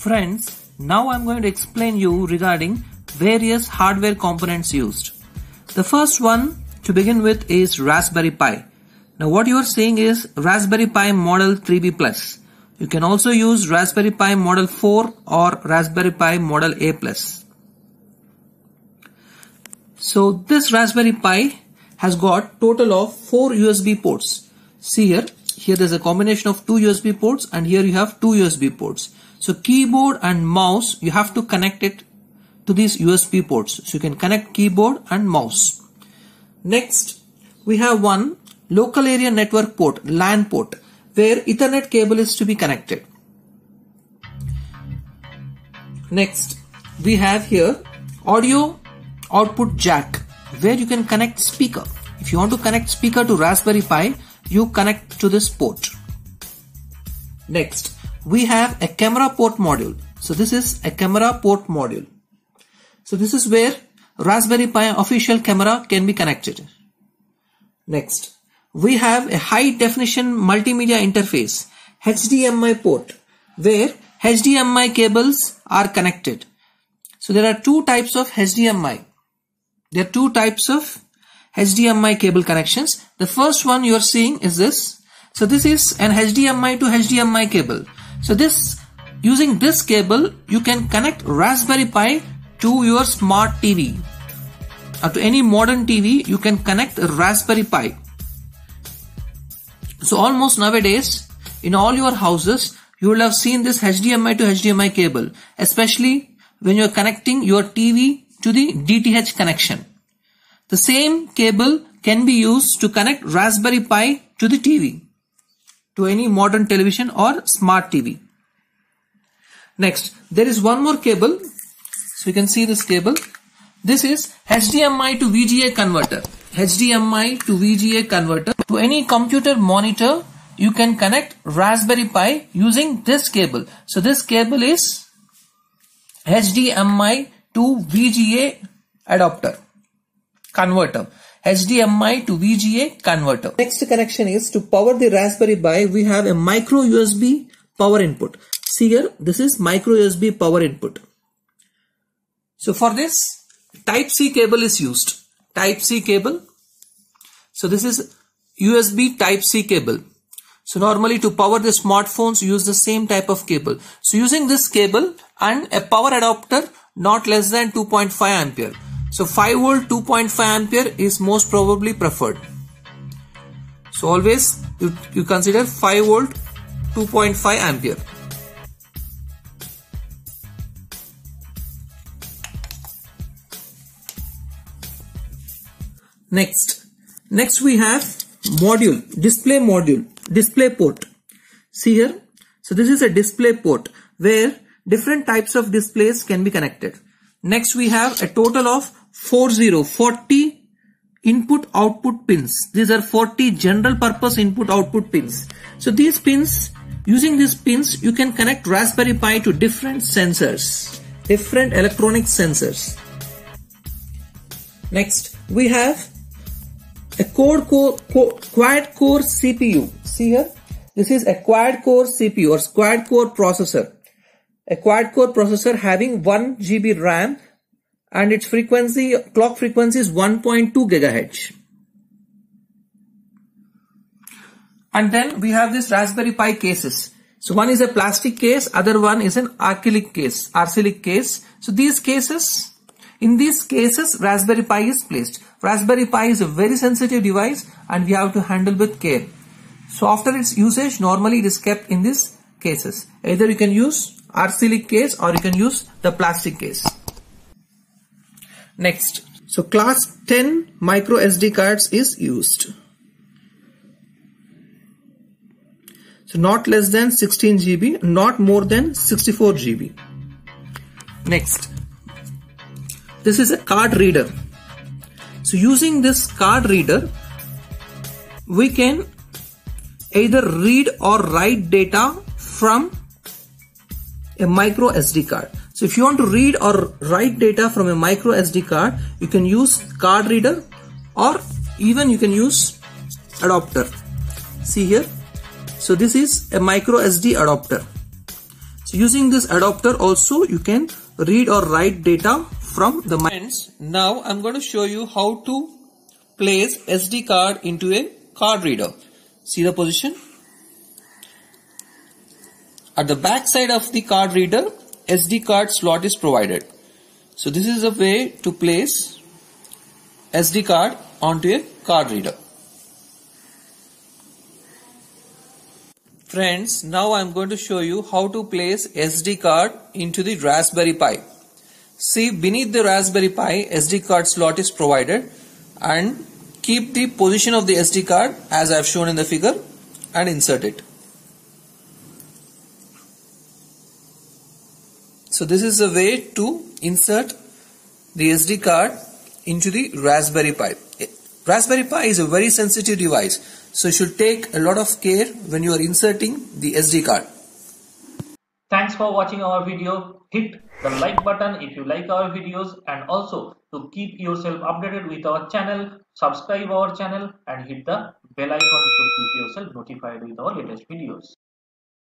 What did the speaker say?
Friends, now I'm going to explain you regarding various hardware components used. The first one to begin with is Raspberry Pi. Now what you are seeing is Raspberry Pi Model 3B Plus. You can also use Raspberry Pi Model 4 or Raspberry Pi Model A Plus. So this Raspberry Pi has got total of 4 USB ports. See here there's a combination of 2 USB ports and here you have 2 USB ports. So keyboard and mouse, you have to connect it to these USB ports. So you can connect keyboard and mouse. Next, we have one local area network port, LAN port, where Ethernet cable is to be connected. Next, we have here audio output jack, where you can connect speaker. If you want to connect speaker to Raspberry Pi, you connect to this port. Next, we have a camera port module. So this is a camera port module. So this is where Raspberry Pi official camera can be connected. Next, we have a high definition multimedia interface, HDMI port, where HDMI cables are connected. So there are two types of HDMI. There are two types of HDMI cable connections. The first one you are seeing is this. So this is an HDMI to HDMI cable. So using this cable, you can connect Raspberry Pi to your smart TV. Or to any modern TV, you can connect a Raspberry Pi. So almost nowadays, in all your houses, you will have seen this HDMI to HDMI cable, especially when you are connecting your TV to the DTH connection. The same cable can be used to connect Raspberry Pi to the TV, to any modern television or smart TV. Next, there is one more cable. So you can see this cable. This is HDMI to VGA converter. HDMI to VGA converter. To any computer monitor, you can connect Raspberry Pi using this cable. So this cable is HDMI to VGA adapter converter. HDMI to VGA converter. Next connection is to power the Raspberry Pi. We have a micro USB power input. See here, this is micro USB power input. So for this, Type-C cable is used. Type-C cable. So this is USB Type-C cable. So normally to power the smartphones, use the same type of cable. So using this cable and a power adapter not less than 2.5 ampere. So 5 volt 2.5 ampere is most probably preferred. So always you consider 5 volt 2.5 ampere. Next we have display port. See here. So this is a display port where different types of displays can be connected. Next we have a total of 40 input output pins. These are 40 general purpose input output pins. So these pins, using these pins, you can connect Raspberry Pi to different sensors, different electronic sensors. Next we have a quad core CPU. See here, this is a quad core CPU or quad core processor. A quad core processor having 1 GB RAM and its clock frequency is 1.2 GHz. And then we have this Raspberry Pi cases. So one is a plastic case, other one is an acrylic case. So these cases, in these cases, Raspberry Pi is placed. Raspberry Pi is a very sensitive device and we have to handle with care. So after its usage, normally it is kept in these cases. Either you can use acrylic case or you can use the plastic case. Next, so class 10 micro SD cards is used. So not less than 16 GB, not more than 64 GB. Next, this is a card reader. So using this card reader, we can either read or write data from a micro SD card. So if you want to read or write data from a micro SD card, you can use card reader or even you can use adapter. See here. So this is a micro SD adapter. So using this adapter also you can read or write data from the friends. Now I'm going to show you how to place SD card into a card reader. See the position? At the back side of the card reader, SD card slot is provided. So this is a way to place SD card onto a card reader. Friends, now I am going to show you how to place SD card into the Raspberry Pi. See, beneath the Raspberry Pi, SD card slot is provided, and keep the position of the SD card as I have shown in the figure and insert it. So this is a way to insert the SD card into the Raspberry Pi. Raspberry Pi is a very sensitive device, so you should take a lot of care when you are inserting the SD card. Thanks for watching our video. Hit the like button if you like our videos, and also to keep yourself updated with our channel, subscribe our channel and hit the bell icon to keep yourself notified with our latest videos.